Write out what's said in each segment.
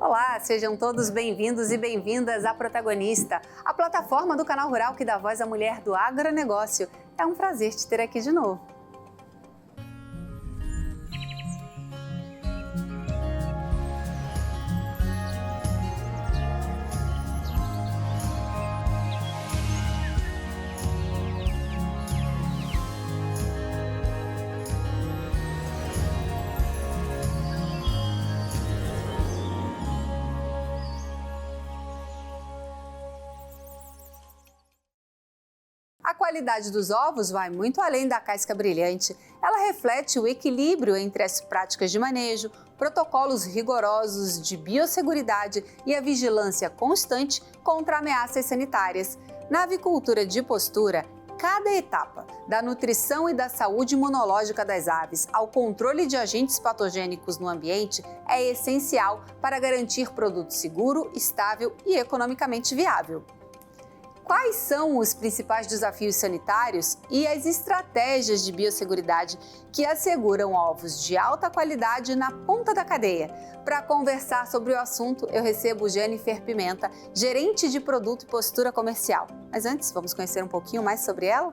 Olá, sejam todos bem-vindos e bem-vindas à Protagonista, a plataforma do Canal Rural que dá voz à mulher do agronegócio. É um prazer te ter aqui de novo. A qualidade dos ovos vai muito além da casca brilhante. Ela reflete o equilíbrio entre as práticas de manejo, protocolos rigorosos de biosseguridade e a vigilância constante contra ameaças sanitárias. Na avicultura de postura, cada etapa, da nutrição e da saúde imunológica das aves ao controle de agentes patogênicos no ambiente, é essencial para garantir produto seguro, estável e economicamente viável. Quais são os principais desafios sanitários e as estratégias de biosseguridade que asseguram ovos de alta qualidade na ponta da cadeia? Para conversar sobre o assunto, eu recebo Jennifer Pimenta, gerente de produto e postura comercial. Mas antes, vamos conhecer um pouquinho mais sobre ela?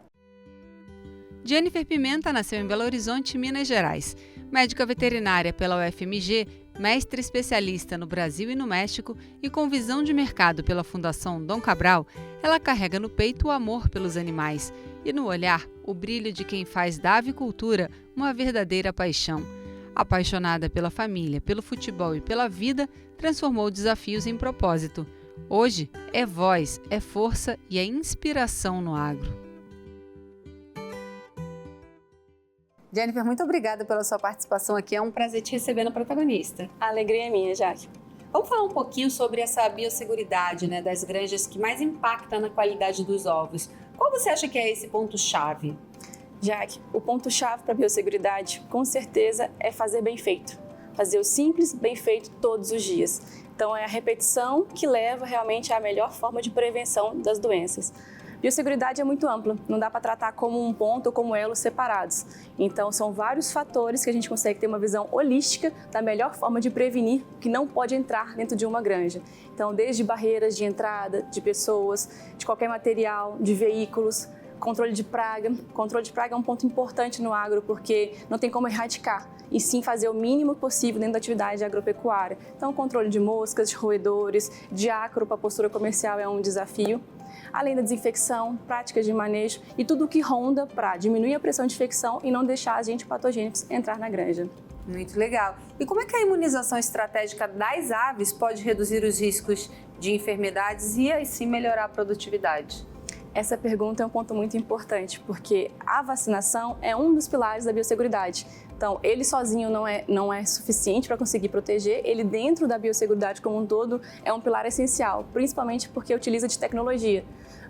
Jennifer Pimenta nasceu em Belo Horizonte, Minas Gerais. Médica veterinária pela UFMG, mestre especialista no Brasil e no México e com visão de mercado pela Fundação Dom Cabral, ela carrega no peito o amor pelos animais e no olhar o brilho de quem faz da avicultura uma verdadeira paixão. Apaixonada pela família, pelo futebol e pela vida, transformou desafios em propósito. Hoje é voz, é força e é inspiração no agro. Jennifer, muito obrigada pela sua participação aqui. É um prazer te receber no Protagonista. A alegria é minha, Jaque. Vamos falar um pouquinho sobre essa biosseguridade, das granjas que mais impacta na qualidade dos ovos. Qual você acha que é esse ponto-chave? Jaque, o ponto-chave para a biosseguridade, com certeza, é fazer bem feito. Fazer o simples, bem feito todos os dias. Então, é a repetição que leva realmente à melhor forma de prevenção das doenças. Biosseguridade é muito ampla, não dá para tratar como um ponto ou como elos separados. Então, são vários fatores que a gente consegue ter uma visão holística da melhor forma de prevenir que não pode entrar dentro de uma granja. Então, desde barreiras de entrada, de pessoas, de qualquer material, de veículos, controle de praga. Controle de praga é um ponto importante no agro porque não tem como erradicar, e sim fazer o mínimo possível dentro da atividade agropecuária. Então, controle de moscas, de roedores, de ácaro para a postura comercial é um desafio. Além da desinfecção, práticas de manejo e tudo o que ronda para diminuir a pressão de infecção e não deixar agentes patogênicos entrar na granja. Muito legal. E como é que a imunização estratégica das aves pode reduzir os riscos de enfermidades e assim melhorar a produtividade? Essa pergunta é um ponto muito importante, porque a vacinação é um dos pilares da biosseguridade. Então, ele sozinho não é suficiente para conseguir proteger, ele dentro da biosseguridade como um todo é um pilar essencial, principalmente porque utiliza de tecnologia.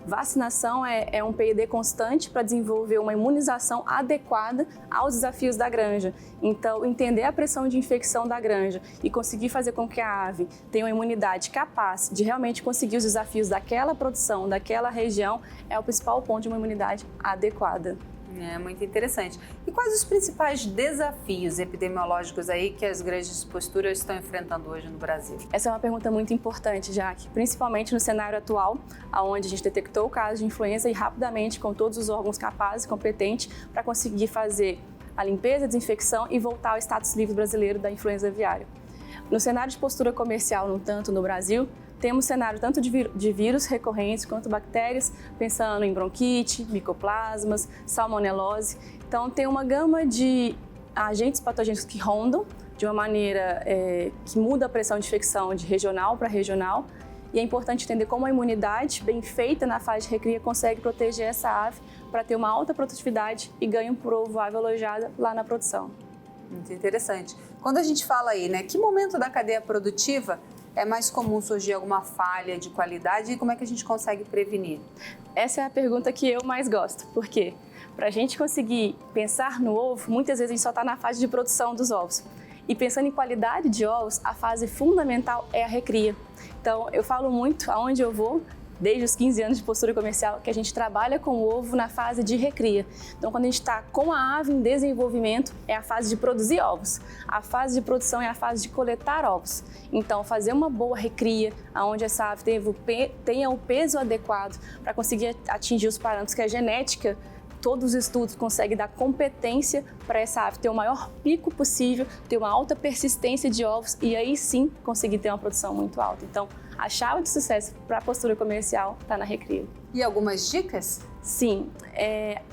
Vacinação é um P&D constante para desenvolver uma imunização adequada aos desafios da granja. Então, entender a pressão de infecção da granja e conseguir fazer com que a ave tenha uma imunidade capaz de realmente conseguir os desafios daquela produção, daquela região, é o principal ponto de uma imunidade adequada. É muito interessante. E quais os principais desafios epidemiológicos aí que as granjas de postura estão enfrentando hoje no Brasil? Essa é uma pergunta muito importante, Jaque, principalmente no cenário atual, onde a gente detectou o caso de influenza e rapidamente, com todos os órgãos capazes e competentes, para conseguir fazer a limpeza, a desinfecção e voltar ao status livre brasileiro da influenza aviária. No cenário de postura comercial, no tanto no Brasil, temos cenário tanto de vírus recorrentes quanto bactérias, pensando em bronquite, micoplasmas, salmonelose. Então, tem uma gama de agentes patogênicos que rondam de uma maneira que muda a pressão de infecção de regional para regional. E é importante entender como a imunidade bem feita na fase de recria consegue proteger essa ave para ter uma alta produtividade e ganho por ovo ave alojada lá na produção. Muito interessante. Quando a gente fala aí, que momento da cadeia produtiva é mais comum surgir alguma falha de qualidade e como é que a gente consegue prevenir? Essa é a pergunta que eu mais gosto. Por quê? Para a gente conseguir pensar no ovo, muitas vezes a gente só está na fase de produção dos ovos. E pensando em qualidade de ovos, a fase fundamental é a recria. Então, eu falo muito, aonde eu vou, desde os 15 anos de postura comercial, que a gente trabalha com o ovo na fase de recria. Então, quando a gente está com a ave em desenvolvimento, é a fase de produzir ovos. A fase de produção é a fase de coletar ovos. Então, fazer uma boa recria, onde essa ave tenha o peso adequado para conseguir atingir os parâmetros que a genética, todos os estudos conseguem dar competência para essa ave ter o maior pico possível, ter uma alta persistência de ovos e aí sim conseguir ter uma produção muito alta. Então, a chave de sucesso para a postura comercial está na recria. E algumas dicas? Sim,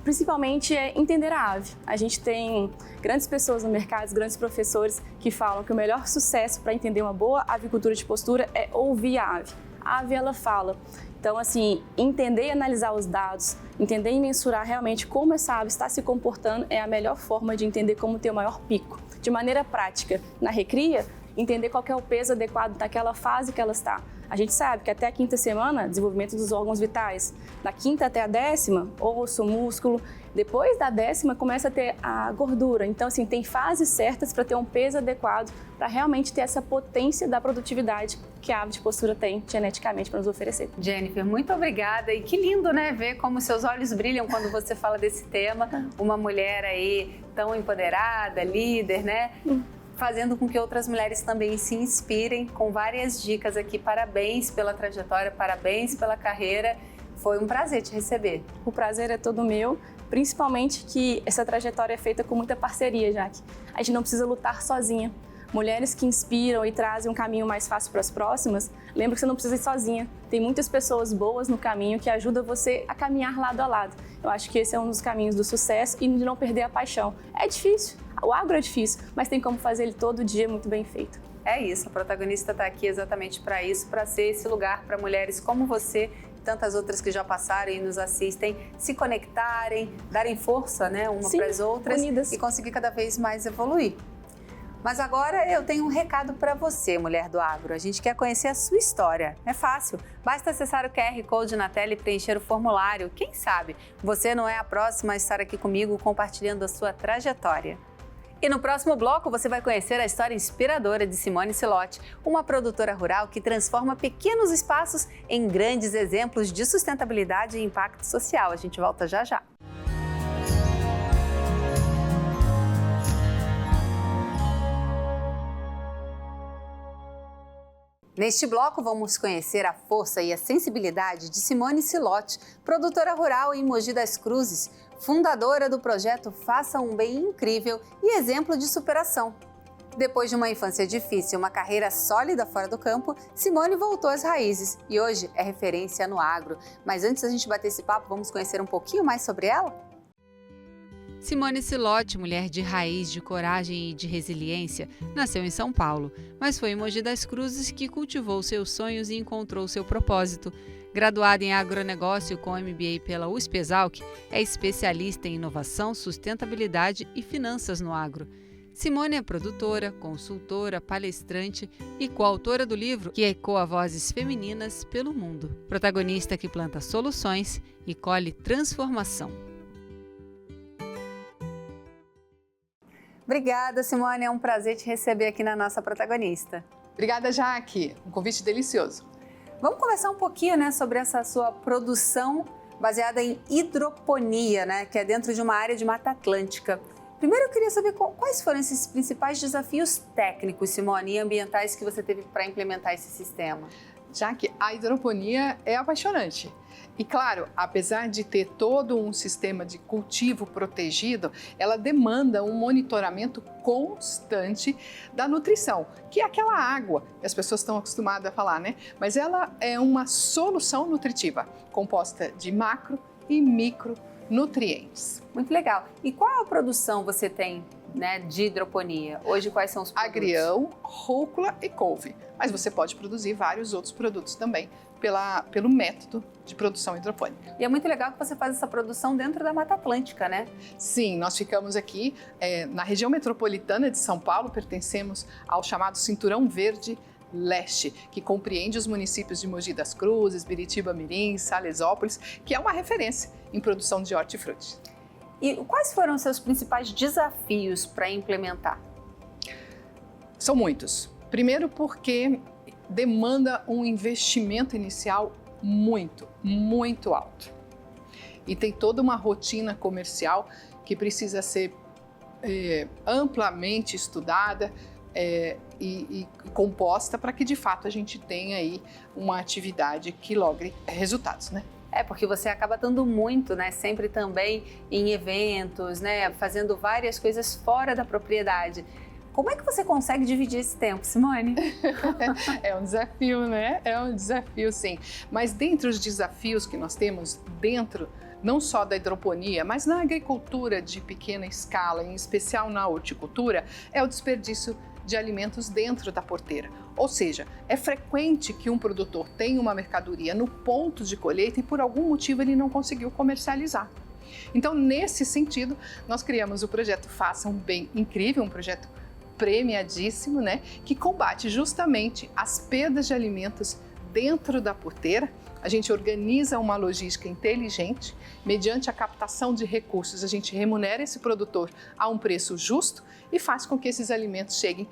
principalmente entender a ave. A gente tem grandes pessoas no mercado, grandes professores que falam que o melhor sucesso para entender uma boa avicultura de postura é ouvir a ave. A ave, ela fala. Então, assim, entender e analisar os dados, entender e mensurar realmente como essa ave está se comportando é a melhor forma de entender como ter o maior pico. De maneira prática, na recria, entender qual que é o peso adequado daquela fase que ela está. A gente sabe que até a 5ª semana, desenvolvimento dos órgãos vitais. Da 5ª até a 10ª, osso, músculo. Depois da 10ª, começa a ter a gordura. Então, assim, tem fases certas para ter um peso adequado, para realmente ter essa potência da produtividade que a ave de postura tem geneticamente para nos oferecer. Jennifer, muito obrigada. E que lindo, né, ver como seus olhos brilham quando você fala desse tema. Uma mulher aí tão empoderada, líder, né? Fazendo com que outras mulheres também se inspirem com várias dicas aqui. Parabéns pela trajetória, parabéns pela carreira. Foi um prazer te receber. O prazer é todo meu, principalmente que essa trajetória é feita com muita parceria, Jaque. A gente não precisa lutar sozinha. Mulheres que inspiram e trazem um caminho mais fácil para as próximas, lembra que você não precisa ir sozinha. Tem muitas pessoas boas no caminho que ajudam você a caminhar lado a lado. Eu acho que esse é um dos caminhos do sucesso e de não perder a paixão. É difícil. O agro é difícil, mas tem como fazer ele todo dia muito bem feito. É isso, a protagonista está aqui exatamente para isso, para ser esse lugar para mulheres como você e tantas outras que já passaram e nos assistem, se conectarem, darem força, né, uma para as outras, unidas, e conseguir cada vez mais evoluir. Mas agora eu tenho um recado para você, mulher do agro. A gente quer conhecer a sua história. É fácil, basta acessar o QR Code na tela e preencher o formulário. Quem sabe você não é a próxima a estar aqui comigo compartilhando a sua trajetória. E no próximo bloco você vai conhecer a história inspiradora de Simone Silotti, uma produtora rural que transforma pequenos espaços em grandes exemplos de sustentabilidade e impacto social. A gente volta já já. Neste bloco, vamos conhecer a força e a sensibilidade de Simone Silotti, produtora rural em Mogi das Cruzes, fundadora do projeto Faça um Bem Incrível e exemplo de superação. Depois de uma infância difícil e uma carreira sólida fora do campo, Simone voltou às raízes e hoje é referência no agro. Mas antes da gente bater esse papo, vamos conhecer um pouquinho mais sobre ela? Simone Silotti, mulher de raiz, de coragem e de resiliência, nasceu em São Paulo, mas foi em Mogi das Cruzes que cultivou seus sonhos e encontrou seu propósito. Graduada em agronegócio com MBA pela USP-Exalc, é especialista em inovação, sustentabilidade e finanças no agro. Simone é produtora, consultora, palestrante e coautora do livro que ecoa vozes femininas pelo mundo. Protagonista que planta soluções e colhe transformação. Obrigada, Simone. É um prazer te receber aqui na nossa protagonista. Obrigada, Jaque. Um convite delicioso. Vamos conversar um pouquinho, né, sobre essa sua produção baseada em hidroponia, né, que é dentro de uma área de Mata Atlântica. Primeiro, eu queria saber quais foram esses principais desafios técnicos, Simone, e ambientais que você teve para implementar esse sistema. Jaque, a hidroponia é apaixonante. E claro, apesar de ter todo um sistema de cultivo protegido, ela demanda um monitoramento constante da nutrição, que é aquela água que as pessoas estão acostumadas a falar, né? Mas ela é uma solução nutritiva, composta de macro e micronutrientes. Muito legal. E qual a produção você tem, né, de hidroponia? Hoje, quais são os produtos? Agrião, rúcula e couve. Mas você pode produzir vários outros produtos também pelo método de produção hidropônica. E é muito legal que você faz essa produção dentro da Mata Atlântica, né? Sim, nós ficamos aqui na região metropolitana de São Paulo, pertencemos ao chamado Cinturão Verde Leste, que compreende os municípios de Mogi das Cruzes, Biritiba Mirim, Salesópolis, que é uma referência em produção de hortifruti. E quais foram os seus principais desafios para implementar? São muitos. Primeiro porque demanda um investimento inicial muito alto. E tem toda uma rotina comercial que precisa ser amplamente estudada e composta para que de fato a gente tenha aí uma atividade que logre resultados, né? Porque você acaba dando muito, né? Sempre também em eventos, né? Fazendo várias coisas fora da propriedade. Como é que você consegue dividir esse tempo, Simone? É um desafio, né? É um desafio, sim. Mas dentre os desafios que nós temos dentro não só da hidroponia, mas na agricultura de pequena escala, em especial na horticultura, é o desperdício de alimentos dentro da porteira. Ou seja, é frequente que um produtor tenha uma mercadoria no ponto de colheita e por algum motivo ele não conseguiu comercializar. Então, nesse sentido, nós criamos o projeto Faça um Bem Incrível, um projeto premiadíssimo, né, que combate justamente as perdas de alimentos dentro da porteira. A gente organiza uma logística inteligente, mediante a captação de recursos, a gente remunera esse produtor a um preço justo e faz com que esses alimentos cheguem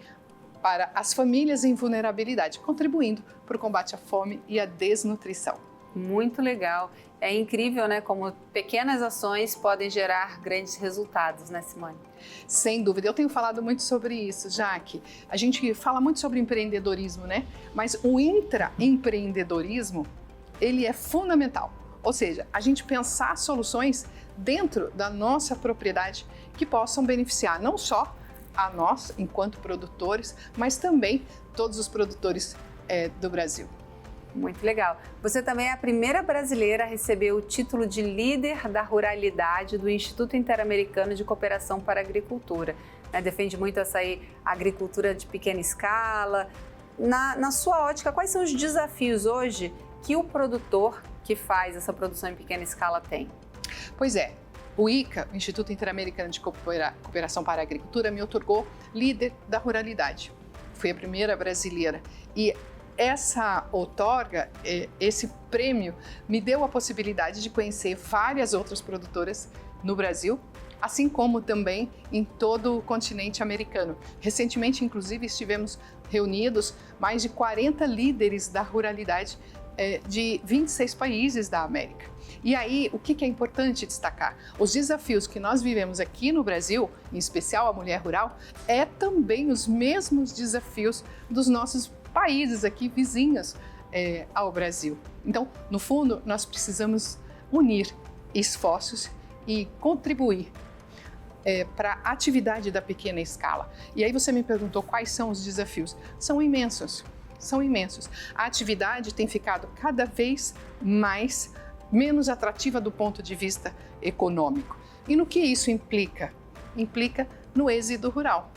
para as famílias em vulnerabilidade, contribuindo para o combate à fome e à desnutrição. Muito legal. É incrível, né, como pequenas ações podem gerar grandes resultados, né, Simone? Sem dúvida. Eu tenho falado muito sobre isso, Jaque. A gente fala muito sobre empreendedorismo, né? Mas o intraempreendedorismo, ele é fundamental. Ou seja, a gente pensar soluções dentro da nossa propriedade que possam beneficiar não só a nós, enquanto produtores, mas também todos os produtores do Brasil. Muito legal. Você também é a primeira brasileira a receber o título de líder da ruralidade do Instituto Interamericano de Cooperação para a Agricultura. Defende muito essa agricultura de pequena escala. Na sua ótica, quais são os desafios hoje que o produtor que faz essa produção em pequena escala tem? Pois é, o ICA, o Instituto Interamericano de Cooperação para a Agricultura, me outorgou líder da ruralidade. Fui a primeira brasileira e essa outorga, esse prêmio, me deu a possibilidade de conhecer várias outras produtoras no Brasil, assim como também em todo o continente americano. Recentemente, inclusive, estivemos reunidos mais de 40 líderes da ruralidade de 26 países da América. E aí, o que é importante destacar? Os desafios que nós vivemos aqui no Brasil, em especial a mulher rural, é também os mesmos desafios dos nossos países aqui vizinhos ao Brasil. Então, no fundo, nós precisamos unir esforços e contribuir para a atividade da pequena escala. E aí você me perguntou quais são os desafios. São imensos. A atividade tem ficado cada vez menos atrativa do ponto de vista econômico. E no que isso implica? Implica no êxodo rural.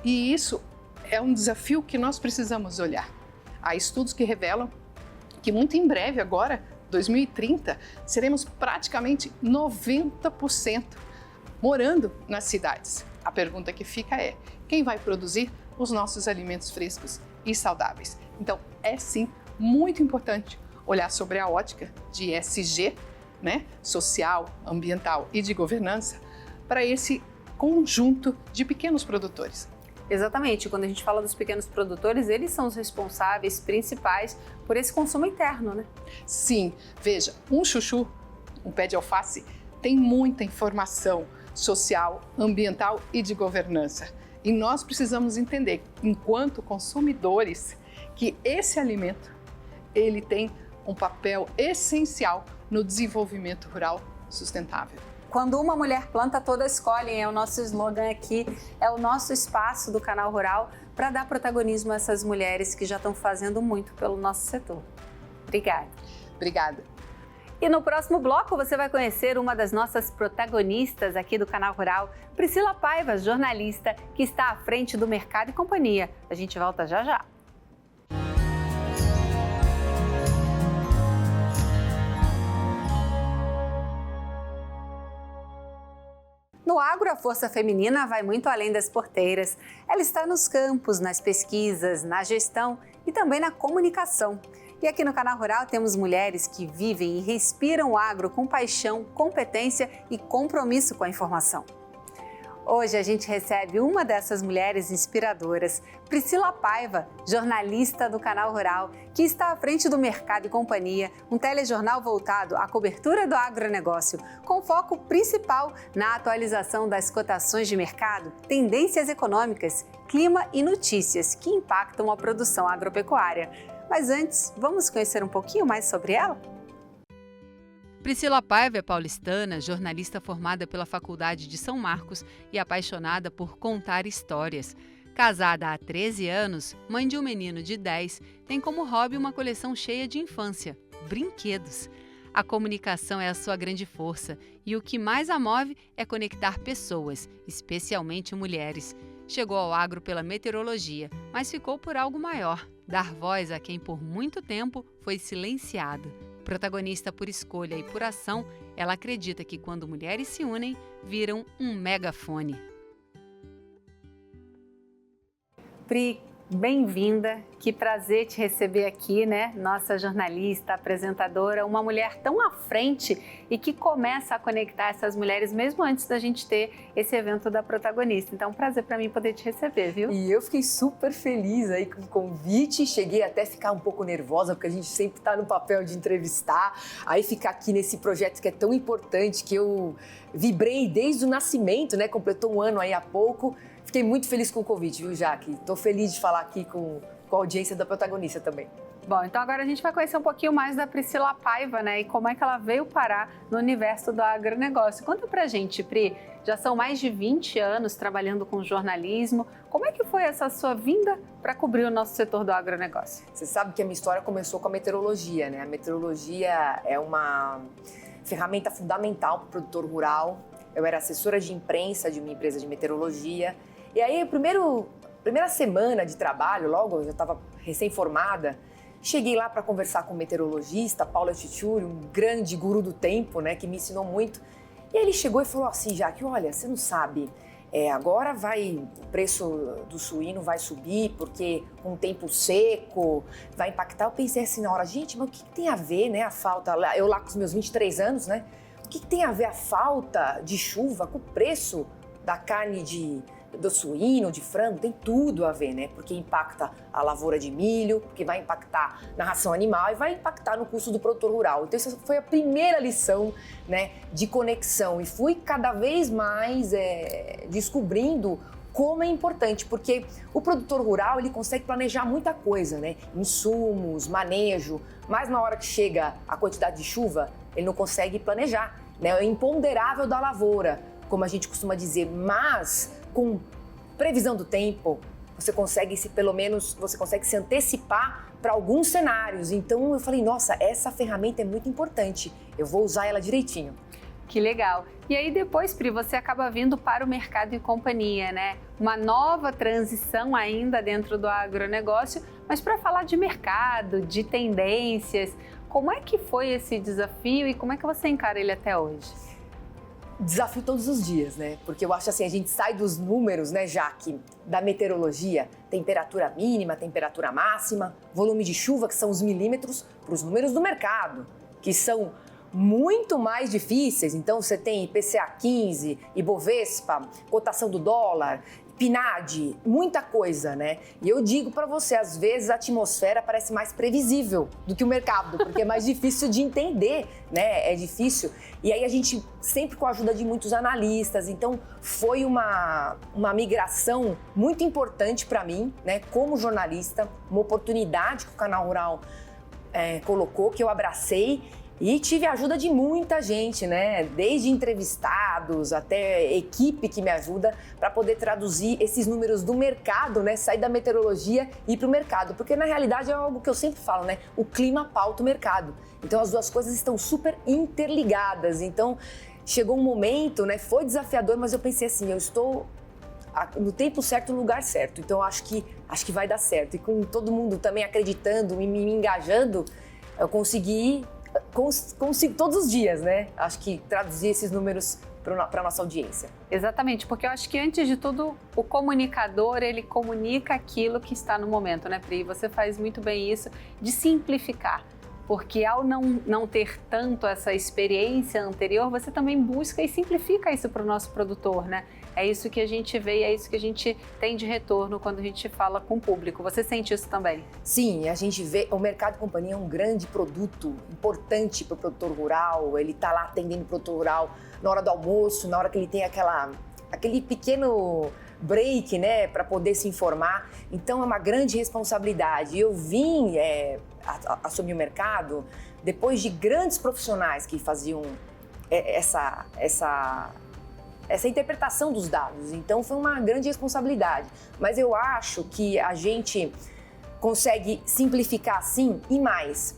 E isso é um desafio que nós precisamos olhar. Há estudos que revelam que muito em breve, agora, 2030, seremos praticamente 90% morando nas cidades. A pergunta que fica é: quem vai produzir os nossos alimentos frescos e saudáveis? Então, é sim muito importante olhar sobre a ótica de ESG, né, social, ambiental e de governança, para esse conjunto de pequenos produtores. Exatamente, quando a gente fala dos pequenos produtores, eles são os responsáveis principais por esse consumo interno, né? Sim, veja, um chuchu, um pé de alface, tem muita informação social, ambiental e de governança. E nós precisamos entender, enquanto consumidores, que esse alimento, ele tem um papel essencial no desenvolvimento rural sustentável. Quando uma mulher planta, todas escolhem, é o nosso slogan aqui, é o nosso espaço do Canal Rural para dar protagonismo a essas mulheres que já estão fazendo muito pelo nosso setor. Obrigada. Obrigada. E no próximo bloco você vai conhecer uma das nossas protagonistas aqui do Canal Rural, Priscila Paiva, jornalista que está à frente do Mercado e Companhia. A gente volta já já. No agro, a força feminina vai muito além das porteiras. Ela está nos campos, nas pesquisas, na gestão e também na comunicação. E aqui no Canal Rural temos mulheres que vivem e respiram o agro com paixão, competência e compromisso com a informação. Hoje a gente recebe uma dessas mulheres inspiradoras, Priscila Paiva, jornalista do Canal Rural, que está à frente do Mercado e Companhia, um telejornal voltado à cobertura do agronegócio, com foco principal na atualização das cotações de mercado, tendências econômicas, clima e notícias que impactam a produção agropecuária. Mas antes, vamos conhecer um pouquinho mais sobre ela? Priscila Paiva é paulistana, jornalista formada pela Faculdade de São Marcos e apaixonada por contar histórias. Casada há 13 anos, mãe de um menino de 10, tem como hobby uma coleção cheia de infância, brinquedos. A comunicação é a sua grande força e o que mais a move é conectar pessoas, especialmente mulheres. Chegou ao agro pela meteorologia, mas ficou por algo maior, dar voz a quem por muito tempo foi silenciado. Protagonista por escolha e por ação, ela acredita que quando mulheres se unem, viram um megafone. Pri, bem-vinda, que prazer te receber aqui, né? Nossa jornalista, apresentadora, uma mulher tão à frente e que começa a conectar essas mulheres mesmo antes da gente ter esse evento da protagonista. Então, prazer para mim poder te receber, viu? E eu fiquei super feliz aí com o convite, cheguei até a ficar um pouco nervosa, porque a gente sempre está no papel de entrevistar, aí ficar aqui nesse projeto que é tão importante, que eu vibrei desde o nascimento, né? Completou um ano aí há pouco. Fiquei muito feliz com o convite, viu, Jaque? Estou feliz de falar aqui com a audiência da protagonista também. Bom, então agora a gente vai conhecer um pouquinho mais da Priscila Paiva, né? E como é que ela veio parar no universo do agronegócio. Conta pra gente, Pri, já são mais de 20 anos trabalhando com jornalismo. Como é que foi essa sua vinda para cobrir o nosso setor do agronegócio? Você sabe que a minha história começou com a meteorologia, né? A meteorologia é uma ferramenta fundamental para o produtor rural. Eu era assessora de imprensa de uma empresa de meteorologia. E aí, primeira semana de trabalho, logo eu já estava recém-formada, cheguei lá para conversar com o meteorologista, Paulo Tituri, um grande guru do tempo, né, que me ensinou muito. E aí ele chegou e falou assim, Jaque, olha, você não sabe, agora o preço do suíno vai subir, porque com o tempo seco vai impactar. Eu pensei assim na hora, gente, mas o que tem a ver, né, a falta, eu lá com os meus 23 anos, né, o que tem a ver a falta de chuva com o preço da carne do suíno, de frango? Tem tudo a ver, né? Porque impacta a lavoura de milho, porque vai impactar na ração animal e vai impactar no custo do produtor rural. Então essa foi a primeira lição, né, de conexão. E fui cada vez mais descobrindo como é importante, porque o produtor rural ele consegue planejar muita coisa, né? Insumos, manejo, mas na hora que chega a quantidade de chuva, ele não consegue planejar, né? É o imponderável da lavoura, como a gente costuma dizer, mas com previsão do tempo, você consegue se antecipar para alguns cenários. Então eu falei, nossa, essa ferramenta é muito importante, eu vou usar ela direitinho. Que legal. E aí depois, Pri, você acaba vindo para o Mercado e Companhia, né? Uma nova transição ainda dentro do agronegócio, mas para falar de mercado, de tendências, como é que foi esse desafio e como é que você encara ele até hoje? Desafio todos os dias, né? Porque eu acho assim, a gente sai dos números, né, Jaque, da meteorologia, temperatura mínima, temperatura máxima, volume de chuva, que são os milímetros, para os números do mercado, que são muito mais difíceis. Então você tem IPCA 15, Ibovespa, cotação do dólar, PNAD, muita coisa, né? E eu digo para você, às vezes a atmosfera parece mais previsível do que o mercado, porque é mais difícil de entender, né? É difícil. E aí a gente, sempre com a ajuda de muitos analistas, então foi uma migração muito importante para mim, né? Como jornalista, uma oportunidade que o Canal Rural colocou, que eu abracei. E tive a ajuda de muita gente, né? Desde entrevistados até equipe que me ajuda para poder traduzir esses números do mercado, né? Sair da meteorologia e ir para o mercado. Porque na realidade é algo que eu sempre falo, né? O clima pauta o mercado. Então as duas coisas estão super interligadas. Então chegou um momento, né? Foi desafiador, mas eu pensei assim, eu estou no tempo certo, no lugar certo. Então acho que vai dar certo. E com todo mundo também acreditando e me engajando, eu consigo todos os dias, né? Acho que traduzir esses números para a nossa audiência. Exatamente, porque eu acho que antes de tudo, o comunicador, ele comunica aquilo que está no momento, né, Pri? Você faz muito bem isso de simplificar, porque ao não ter tanto essa experiência anterior, você também busca e simplifica isso para o nosso produtor, né? É isso que a gente vê e é isso que a gente tem de retorno quando a gente fala com o público. Você sente isso também? Sim, a gente vê, o mercado de companhia é um grande produto, importante para o produtor rural, ele está lá atendendo o produtor rural na hora do almoço, na hora que ele tem aquele pequeno break, né, para poder se informar. Então é uma grande responsabilidade. Eu vim assumir o mercado depois de grandes profissionais que faziam essa interpretação dos dados. Então foi uma grande responsabilidade. Mas eu acho que a gente consegue simplificar sim e mais.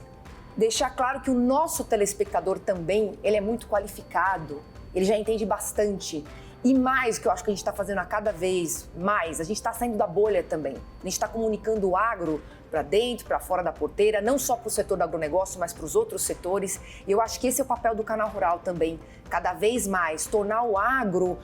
Deixar claro que o nosso telespectador também, ele é muito qualificado, ele já entende bastante. E mais, que eu acho que a gente está fazendo a cada vez mais, a gente está saindo da bolha também. A gente está comunicando o agro para dentro, para fora da porteira, não só para o setor do agronegócio, mas para os outros setores. E eu acho que esse é o papel do Canal Rural também, cada vez mais, tornar o agro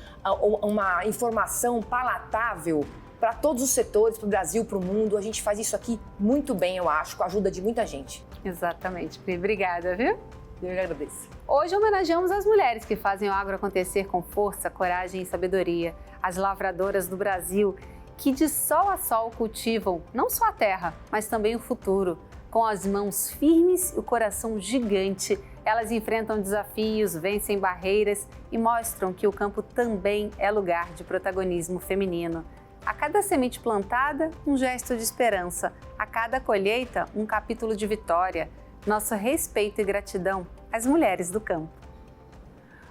uma informação palatável para todos os setores, para o Brasil, para o mundo. A gente faz isso aqui muito bem, eu acho, com a ajuda de muita gente. Exatamente, Pri. Obrigada, viu? Eu que agradeço. Hoje homenageamos as mulheres que fazem o agro acontecer com força, coragem e sabedoria. As lavradoras do Brasil que de sol a sol cultivam não só a terra, mas também o futuro. Com as mãos firmes e o coração gigante, elas enfrentam desafios, vencem barreiras e mostram que o campo também é lugar de protagonismo feminino. A cada semente plantada, um gesto de esperança. A cada colheita, um capítulo de vitória. Nosso respeito e gratidão às mulheres do campo.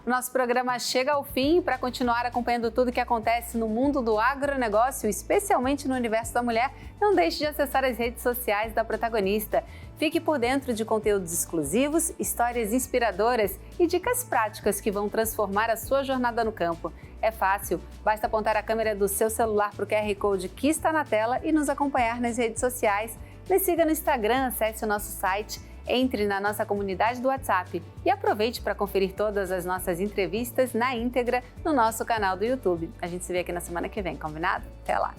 O nosso programa chega ao fim. Para continuar acompanhando tudo o que acontece no mundo do agronegócio, especialmente no universo da mulher, não deixe de acessar as redes sociais da protagonista. Fique por dentro de conteúdos exclusivos, histórias inspiradoras e dicas práticas que vão transformar a sua jornada no campo. É fácil, basta apontar a câmera do seu celular para o QR Code que está na tela e nos acompanhar nas redes sociais. Nos siga no Instagram, acesse o nosso site, entre na nossa comunidade do WhatsApp e aproveite para conferir todas as nossas entrevistas na íntegra no nosso canal do YouTube. A gente se vê aqui na semana que vem, combinado? Até lá!